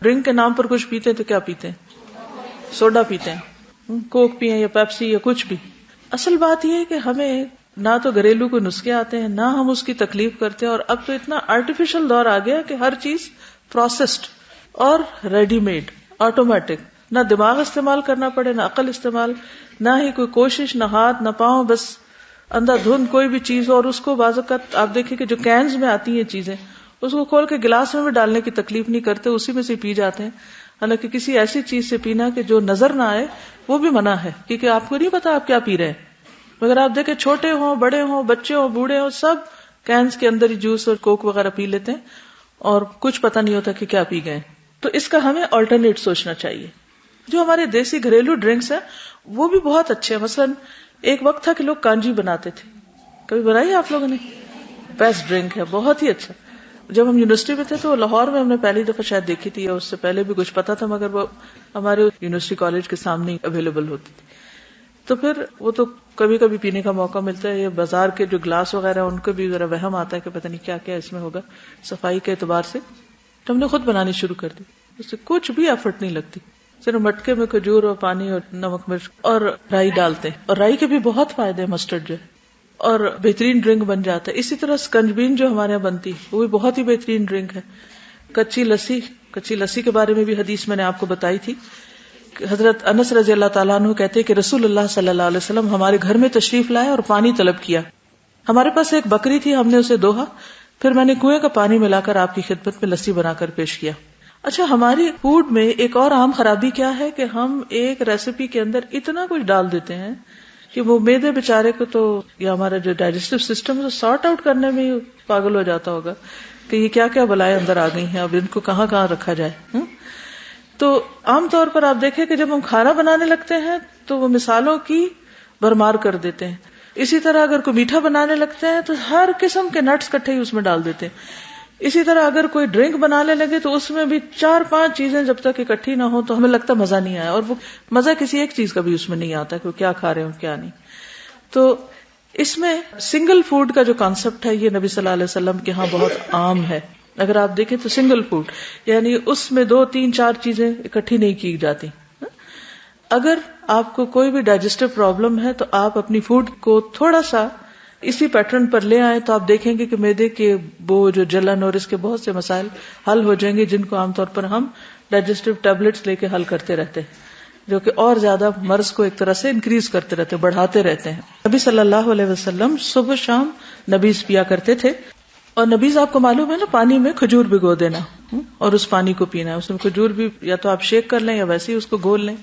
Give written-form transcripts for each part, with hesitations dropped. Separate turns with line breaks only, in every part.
Drink کے نام پر کچھ پیتے ہیں تو کیا پیتے ہیں؟ سوڈا پیتے ہیں، کوک پیئیں یا پیپسی یا کچھ بھی. اصل بات یہ ہے کہ ہمیں نہ تو گھریلو کوئی نسخے آتے ہیں، نہ ہم اس کی تکلیف کرتے ہیں، اور اب تو اتنا آرٹیفیشل دور آ گیا کہ ہر چیز پروسیسڈ اور ریڈی میڈ، آٹومیٹک. نہ دماغ استعمال کرنا پڑے، نہ عقل استعمال، نہ ہی کوئی کوشش، نہ ہاتھ نہ پاؤں، بس اندھا دھند کوئی بھی چیز. اور اس کو بعض اوقات آپ دیکھیں کہ جو کینز میں آتی ہیں چیزیں، اس کو کھول کے گلاس میں بھی ڈالنے کی تکلیف نہیں کرتے، اسی میں سے پی جاتے ہیں. حالانکہ کسی ایسی چیز سے پینا کہ جو نظر نہ آئے وہ بھی منع ہے، کیونکہ آپ کو نہیں پتا آپ کیا پی رہے ہیں. مگر آپ دیکھیں چھوٹے ہوں، بڑے ہوں، بچے ہوں، بوڑھے ہوں، سب کینز کے اندر ہی جوس اور کوک وغیرہ پی لیتے ہیں اور کچھ پتہ نہیں ہوتا کہ کیا پی گئے. تو اس کا ہمیں آلٹرنیٹ سوچنا چاہیے. جو ہمارے دیسی گھریلو ڈرنکس ہیں وہ بھی بہت اچھے ہیں. مثلا ایک وقت تھا کہ لوگ کانجی بناتے تھے، کبھی بنائی آپ لوگوں نے؟ بیسٹ ڈرنک ہے، بہت ہی اچھا. جب ہم یونیورسٹی میں تھے تو لاہور میں ہم نے پہلی دفعہ شاید دیکھی تھی، یا اس سے پہلے بھی کچھ پتا تھا، مگر وہ ہمارے یونیورسٹی کالج کے سامنے اویلیبل ہوتی تھی. تو پھر وہ تو کبھی کبھی پینے کا موقع ملتا ہے. یہ بازار کے جو گلاس وغیرہ ان کو بھی ذرا وہم آتا ہے کہ پتہ نہیں کیا کیا اس میں ہوگا صفائی کے اعتبار سے. تو ہم نے خود بنانی شروع کر دی. اس سے کچھ بھی ایفرٹ نہیں لگتی، صرف مٹکے میں کھجور اور پانی اور نمک مرچ اور رائی ڈالتے ہیں، اور رائی کے بھی بہت فائدے ہیں، مسٹرڈ جو ہے، اور بہترین ڈرنک بن جاتا ہے. اسی طرح سکنجبین جو ہمارے یہاں بنتی وہ بھی بہت ہی بہترین ڈرنک ہے. کچی لسی کے بارے میں بھی حدیث میں نے آپ کو بتائی تھی. حضرت انس رضی اللہ تعالیٰ عنہ کہتے ہیں کہ رسول اللہ صلی اللہ علیہ وسلم ہمارے گھر میں تشریف لائے اور پانی طلب کیا. ہمارے پاس ایک بکری تھی، ہم نے اسے دوہا، پھر میں نے کنویں کا پانی ملا کر آپ کی خدمت میں لسی بنا کر پیش کیا. اچھا، ہماری فوڈ میں ایک اور عام خرابی کیا ہے کہ ہم ایک ریسیپی کے اندر اتنا کچھ ڈال دیتے ہیں کہ وہ معدے بیچارے کو تو، یا ہمارا جو ڈائجسٹو سسٹم سارٹ آؤٹ کرنے میں پاگل ہو جاتا ہوگا کہ یہ کیا کیا بلائیں اندر آ گئی ہیں، اب ان کو کہاں کہاں رکھا جائے. تو عام طور پر آپ دیکھیں کہ جب ہم کھانا بنانے لگتے ہیں تو وہ مثالوں کی بھرمار کر دیتے ہیں. اسی طرح اگر کوئی میٹھا بنانے لگتے ہیں تو ہر قسم کے نٹس کٹھے ہی اس میں ڈال دیتے ہیں. اسی طرح اگر کوئی ڈرنک بنانے لگے تو اس میں بھی 4-5 چیزیں جب تک اکٹھی نہ ہو تو ہمیں لگتا مزہ نہیں آیا، اور وہ مزہ کسی ایک چیز کا بھی اس میں نہیں آتا کہ کیا کھا رہے ہو کیا نہیں. تو اس میں سنگل فوڈ کا جو کانسیپٹ ہے یہ نبی صلی اللہ علیہ وسلم کے ہاں بہت عام ہے. اگر آپ دیکھیں تو سنگل فوڈ یعنی اس میں 2-3-4 چیزیں اکٹھی نہیں کی جاتی. اگر آپ کو کوئی بھی ڈائجسٹو پرابلم ہے تو آپ اپنی فوڈ کو تھوڑا سا اسی پیٹرن پر لے آئیں تو آپ دیکھیں گے کہ معدے کے بوجھ اور جلن اور اس کے بہت سے مسائل حل ہو جائیں گے، جن کو عام طور پر ہم ڈائجسٹو ٹیبلٹس لے کے حل کرتے رہتے ہیں، جو کہ اور زیادہ مرض کو ایک طرح سے انکریز کرتے رہتے ہیں، بڑھاتے رہتے ہیں. نبی صلی اللہ علیہ وسلم صبح شام نبیز پیا کرتے تھے، اور نبیز آپ کو معلوم ہے نا، پانی میں کھجور بھگو دینا اور اس پانی کو پینا. اس میں کھجور بھی یا تو آپ شیک کر لیں یا ویسے ہی اس کو گھول لیں.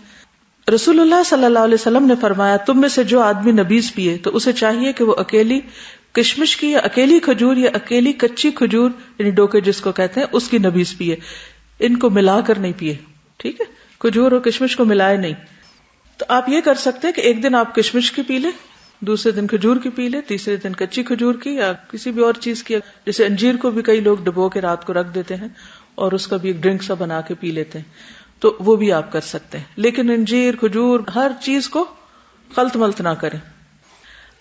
رسول اللہ صلی اللہ علیہ وسلم نے فرمایا تم میں سے جو آدمی نبیز پیے تو اسے چاہیے کہ وہ اکیلی کشمش کی یا اکیلی کھجور یا اکیلی کچی کھجور یعنی ڈوکے جس کو کہتے ہیں اس کی نبیز پیے، ان کو ملا کر نہیں پیے. ٹھیک ہے، کھجور اور کشمش کو ملائے نہیں. تو آپ یہ کر سکتے ہیں کہ ایک دن آپ کشمش کی پی لیں، دوسرے دن کھجور کی پی لیں، تیسرے دن کچی کھجور کی یا کسی بھی اور چیز کی. جیسے انجیر کو بھی کئی لوگ ڈبو کے رات کو رکھ دیتے ہیں اور اس کا بھی ایک ڈرنک سا بنا کے پی لیتے ہیں، تو وہ بھی آپ کر سکتے ہیں. لیکن انجیر کھجور ہر چیز کو خلط ملط نہ کریں.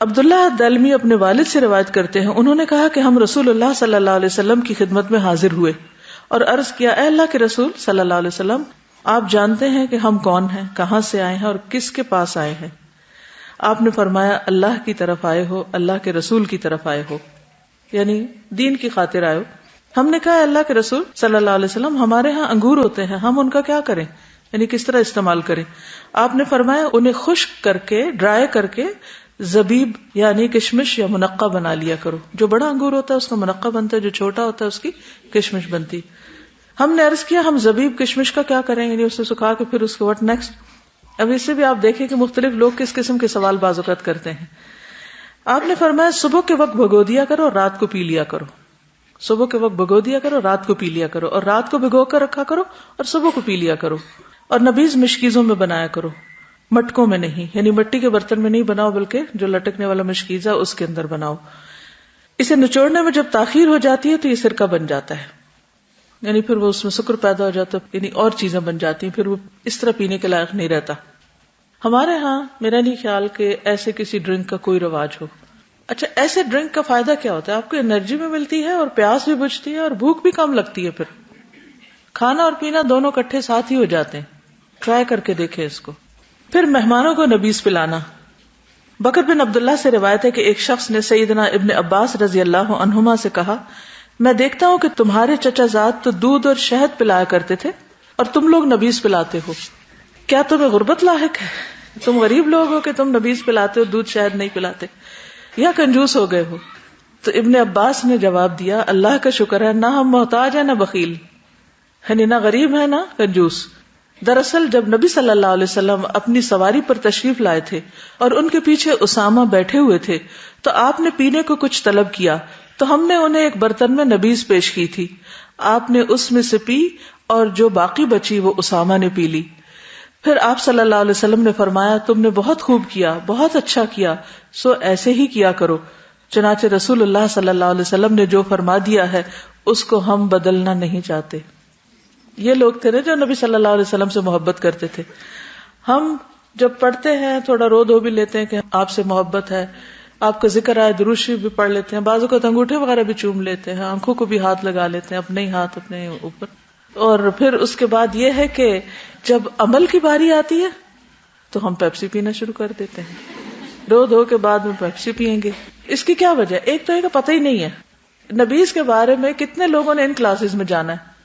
عبداللہ دلمی اپنے والد سے روایت کرتے ہیں، انہوں نے کہا کہ ہم رسول اللہ صلی اللہ علیہ وسلم کی خدمت میں حاضر ہوئے اور عرض کیا، اے اللہ کے رسول صلی اللہ علیہ وسلم، آپ جانتے ہیں کہ ہم کون ہیں، کہاں سے آئے ہیں اور کس کے پاس آئے ہیں. آپ نے فرمایا اللہ کی طرف آئے ہو، اللہ کے رسول کی طرف آئے ہو، یعنی دین کی خاطر آئے ہو. ہم نے کہا اللہ کے رسول صلی اللہ علیہ وسلم، ہمارے ہاں انگور ہوتے ہیں، ہم ان کا کیا کریں، یعنی کس طرح استعمال کریں. آپ نے فرمایا انہیں خشک کر کے ڈرائی کر کے زبیب یعنی کشمش یا منقع بنا لیا کرو. جو بڑا انگور ہوتا ہے اس کا منقع بنتا ہے، جو چھوٹا ہوتا ہے اس کی کشمش بنتی. ہم نے عرض کیا ہم زبیب کشمش کا کیا کریں، یعنی اسے سکھا کے پھر اس کے واٹ نیکسٹ. اب اس سے بھی آپ دیکھیں کہ مختلف لوگ کس قسم کے سوال بعض اوقات کرتے ہیں. آپ نے فرمایا صبح کے وقت بھگو دیا کرو اور رات کو پی لیا کرو. صبح کے وقت بھگو دیا کرو، رات کو پی لیا کرو، اور رات کو بھگو کر رکھا کرو اور صبح کو پی لیا کرو. اور نبیز مشکیزوں میں بنایا کرو، مٹکوں میں نہیں، یعنی مٹی کے برتن میں نہیں بناؤ بلکہ جو لٹکنے والا مشکیزہ اس کے اندر بناؤ. اسے نچوڑنے میں جب تاخیر ہو جاتی ہے تو یہ سرکہ بن جاتا ہے، یعنی پھر وہ اس میں سکر پیدا ہو جاتا ہے، یعنی اور چیزیں بن جاتی ہیں، پھر وہ اس طرح پینے کے لائق نہیں رہتا. ہمارے ہاں میرا نہیں خیال کہ ایسے کسی ڈرنک کا کوئی رواج ہو. اچھا، ایسے ڈرنک کا فائدہ کیا ہوتا ہے؟ آپ کو انرجی بھی ملتی ہے اور پیاس بھی بجھتی ہے اور بھوک بھی کم لگتی ہے. پھر کھانا اور پینا دونوں کٹھے ساتھ ہی ہو جاتے ہیں. ٹرائی کر کے دیکھیں اس کو. پھر مہمانوں کو نبیذ پلانا. بکر بن عبداللہ سے روایت ہے کہ ایک شخص نے سیدنا ابن عباس رضی اللہ عنہما سے کہا، میں دیکھتا ہوں کہ تمہارے چچا زاد تو دودھ اور شہد پلایا کرتے تھے اور تم لوگ نبیذ پلاتے ہو. کیا تمہیں غربت لاحق ہے؟ تم غریب لوگ ہو کہ تم نبیذ پلاتے ہو، دودھ شہد نہیں پلاتے، یا کنجوس ہو گئے ہو؟ تو ابن عباس نے جواب دیا، اللہ کا شکر ہے، نہ ہم محتاج ہیں نہ بخیل، یعنی نہ غریب ہے نہ کنجوس. دراصل جب نبی صلی اللہ علیہ وسلم اپنی سواری پر تشریف لائے تھے اور ان کے پیچھے اسامہ بیٹھے ہوئے تھے تو آپ نے پینے کو کچھ طلب کیا تو ہم نے انہیں ایک برتن میں نبیذ پیش کی تھی. آپ نے اس میں سے پی اور جو باقی بچی وہ اسامہ نے پی لی. پھر آپ صلی اللہ علیہ وسلم نے فرمایا، تم نے بہت خوب کیا، بہت اچھا کیا، سو ایسے ہی کیا کرو. چنانچہ رسول اللہ صلی اللہ علیہ وسلم نے جو فرما دیا ہے اس کو ہم بدلنا نہیں چاہتے. یہ لوگ تھے نا جو نبی صلی اللہ علیہ وسلم سے محبت کرتے تھے. ہم جب پڑھتے ہیں تھوڑا رو دھو بھی لیتے ہیں کہ آپ سے محبت ہے، آپ کا ذکر آئے، درود شریف بھی پڑھ لیتے ہیں، بعضوں کو انگوٹھے وغیرہ بھی چوم لیتے ہیں، آنکھوں کو بھی ہاتھ لگا لیتے ہیں، اپنے ہی ہاتھ اپنے اوپر. اور پھر اس کے بعد یہ ہے کہ جب عمل کی باری آتی ہے تو ہم پیپسی پینا شروع کر دیتے ہیں. رو دھو کے بعد میں پیپسی پیئیں گے. اس کی کیا وجہ؟ ایک تو ہے کہ پتہ ہی نہیں ہے. نبیذ کے بارے میں کتنے لوگوں نے ان کلاسز میں جانا ہے؟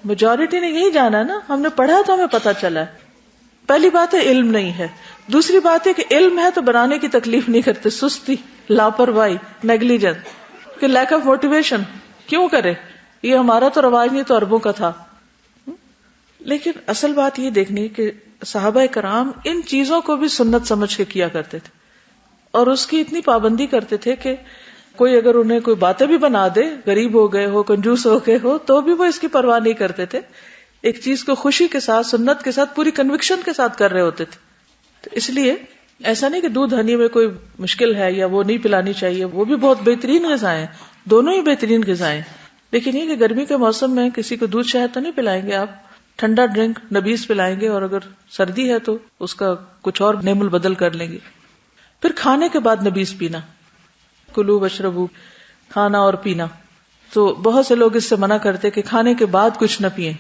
میجورٹی نے یہی جانا ہے نا. ہم نے پڑھا تو ہمیں پتہ چلا ہے. پہلی بات ہے علم نہیں ہے. دوسری بات ہے کہ علم ہے تو بنانے کی تکلیف نہیں کرتے. سستی، لاپرواہی، نیگلیجنس، کہ لیک آف موٹیویشن. کیوں کرے؟ یہ ہمارا تو رواج نہیں تو عربوں کا تھا. لیکن اصل بات یہ دیکھنی کہ صحابہ کرام ان چیزوں کو بھی سنت سمجھ کے کیا کرتے تھے اور اس کی اتنی پابندی کرتے تھے کہ کوئی اگر انہیں کوئی باتیں بھی بنا دے، غریب ہو گئے ہو، کنجوس ہو گئے ہو، تو بھی وہ اس کی پرواہ نہیں کرتے تھے. ایک چیز کو خوشی کے ساتھ، سنت کے ساتھ، پوری کنوکشن کے ساتھ کر رہے ہوتے تھے. تو اس لیے ایسا نہیں کہ دودھ ہنی میں کوئی مشکل ہے یا وہ نہیں پلانی چاہیے، وہ بھی بہت بہترین غذائیں ہیں، دونوں ہی بہترین غذائیں. لیکن یہ کہ گرمی کے موسم میں کسی کو دودھ شہد تو نہیں پلائیں گے آپ، ٹھنڈا ڈرنک نبیذ پلائیں گے، اور اگر سردی ہے تو اس کا کچھ اور نعم البدل کر لیں گے. پھر کھانے کے بعد نبیذ پینا، کلو واشربو، کھانا اور پینا. تو بہت سے لوگ اس سے منع کرتے کہ کھانے کے بعد کچھ نہ پیئیں.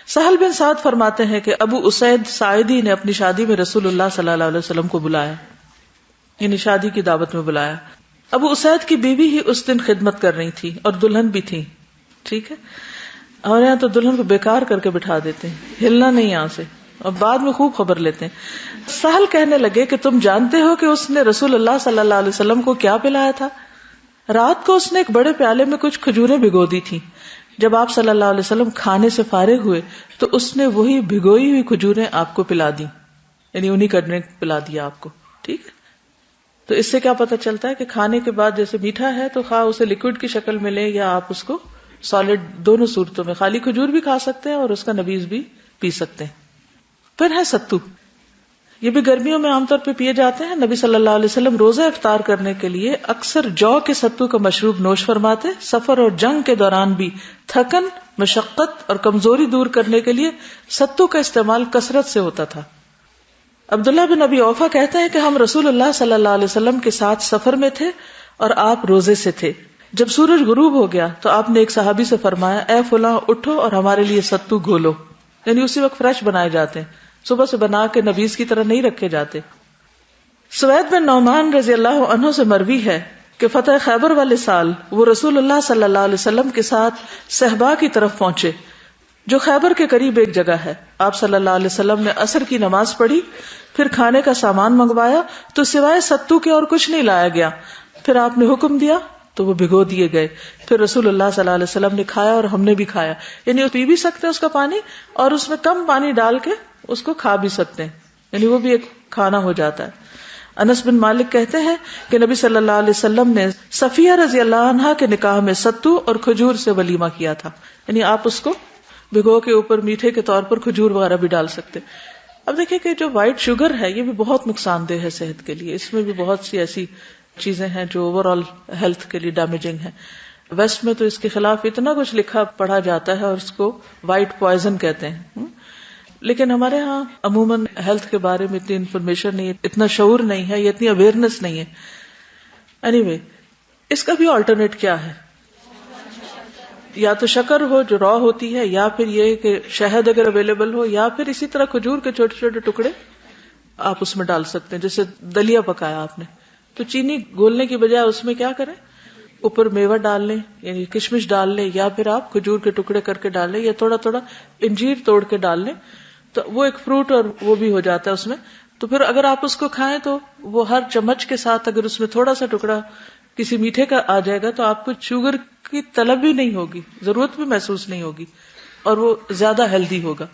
سہل بن سعد فرماتے ہیں کہ ابو اسید ساعدی نے اپنی شادی میں رسول اللہ صلی اللہ علیہ وسلم کو بلایا، یعنی شادی کی دعوت میں بلایا. ابو اسید کی بیوی ہی اس دن خدمت کر رہی تھی اور دلہن بھی تھی. ٹھیک ہے، اور یہاں تو دلہن کو بیکار کر کے بٹھا دیتے ہیں، ہلنا نہیں یہاں سے، اور بعد میں خوب خبر لیتے ہیں. سہل کہنے لگے کہ تم جانتے ہو کہ اس نے رسول اللہ صلی اللہ علیہ وسلم کو کیا پلایا تھا؟ رات کو اس نے ایک بڑے پیالے میں کچھ کھجوریں بھگو دی تھی. جب آپ صلی اللہ علیہ وسلم کھانے سے فارغ ہوئے تو اس نے وہی بھگوئی ہوئی کھجوریں آپ کو پلا دی، یعنی انہی کا ڈرنک پلا دیا آپ کو. ٹھیک ہے، تو اس سے کیا پتہ چلتا ہے کہ کھانے کے بعد جیسے میٹھا ہے تو خواہ اسے لکوڈ کی شکل میں لیں یا آپ اس کو سالڈ، دونوں صورتوں میں خالی کھجور بھی کھا سکتے ہیں اور اس کا نبیذ بھی پی سکتے ہیں. پھر ہے ستو. یہ بھی گرمیوں میں عام طور پہ پیے جاتے ہیں. نبی صلی اللہ علیہ وسلم روزہ افطار کرنے کے لیے اکثر جو کے ستو کا مشروب نوش فرماتے. سفر اور جنگ کے دوران بھی تھکن، مشقت اور کمزوری دور کرنے کے لیے ستو کا استعمال کثرت سے ہوتا تھا. عبداللہ بن ابی اوفا کہتے ہیں کہ ہم رسول اللہ صلی اللہ علیہ وسلم کے ساتھ سفر میں تھے اور آپ روزے سے تھے. جب سورج غروب ہو گیا تو آپ نے ایک صحابی سے فرمایا، اے فلاں اٹھو اور ہمارے لیے ستو گھولو. یعنی اسی وقت فریش بنائے جاتے ہیں، صبح سے بنا کے نبیذ کی طرح نہیں رکھے جاتے. سوید بن نعمان رضی اللہ عنہ سے مروی ہے کہ فتح خیبر والے سال وہ رسول اللہ صلی اللہ علیہ وسلم کے ساتھ صحبا کی طرف پہنچے جو خیبر کے قریب ایک جگہ ہے. آپ صلی اللہ علیہ وسلم نے عصر کی نماز پڑھی، پھر کھانے کا سامان منگوایا تو سوائے ستو کے اور کچھ نہیں لایا گیا. پھر آپ نے حکم دیا تو وہ بھگو دیے گئے. پھر رسول اللہ صلی اللہ علیہ وسلم نے کھایا اور ہم نے بھی کھایا. یعنی پی بھی سکتے ہیں اس کا پانی اور اس میں کم پانی ڈال کے اس کو کھا بھی سکتے ہیں، یعنی وہ بھی ایک کھانا ہو جاتا ہے. انس بن مالک کہتے ہیں کہ نبی صلی اللہ علیہ وسلم نے صفیہ رضی اللہ عنہا کے نکاح میں ستو اور کھجور سے ولیمہ کیا تھا. یعنی آپ اس کو بھگو کے اوپر میٹھے کے طور پر کھجور وغیرہ بھی ڈال سکتے. اب دیکھیں کہ جو وائٹ شوگر ہے یہ بھی بہت نقصان دہ ہے صحت کے لیے. اس میں بھی بہت سی ایسی چیزیں ہیں جو اوور آل ہیلتھ کے لیے ڈیمیجنگ ہیں. ویسٹ میں تو اس کے خلاف اتنا کچھ لکھا پڑھا جاتا ہے اور اس کو وائٹ پوائزن کہتے ہیں. لیکن ہمارے ہاں عموماً ہیلتھ کے بارے میں اتنی انفارمیشن نہیں ہے، اتنا شعور نہیں ہے، اتنی اویئرنیس نہیں ہے. اینی وے، اس کا بھی آلٹرنیٹ کیا ہے؟ یا تو شکر ہو جو را ہوتی ہے، یا پھر یہ کہ شہد اگر اویلیبل ہو، یا پھر اسی طرح کھجور کے چھوٹے چھوٹے ٹکڑے آپ اس میں ڈال سکتے ہیں. جیسے دلیا پکایا آپ نے تو چینی گھولنے کی بجائے اس میں کیا کریں، اوپر میوہ ڈال لیں، یعنی کشمش ڈال لیں، یا پھر آپ کھجور کے ٹکڑے کر کے ڈال لیں، یا تھوڑا تھوڑا انجیر توڑ کے ڈال لیں، تو وہ ایک فروٹ اور وہ بھی ہو جاتا ہے اس میں. تو پھر اگر آپ اس کو کھائیں تو وہ ہر چمچ کے ساتھ اگر اس میں تھوڑا سا ٹکڑا کسی میٹھے کا آ جائے گا تو آپ کو شوگر کی طلب بھی نہیں ہوگی، ضرورت بھی محسوس نہیں ہوگی، اور وہ زیادہ ہیلدی ہوگا.